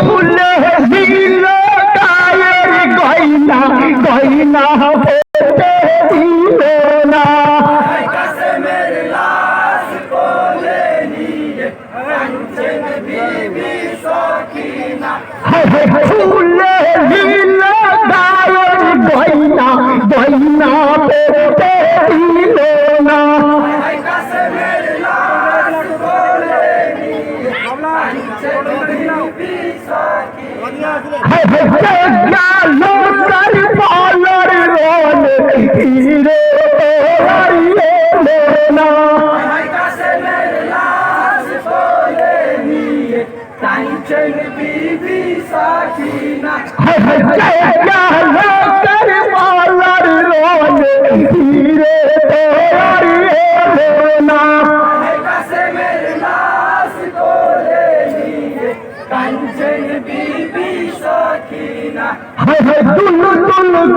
ফুলে দিল গায়ের গয়না গয়না পেতে দিল না ফুলে দিল গায়ের গয়না গয়না পেতে দিল না কারবালার রন হিরে হারিয়ে না কারবালার রন হিরে হারিয়ে না দুল দুল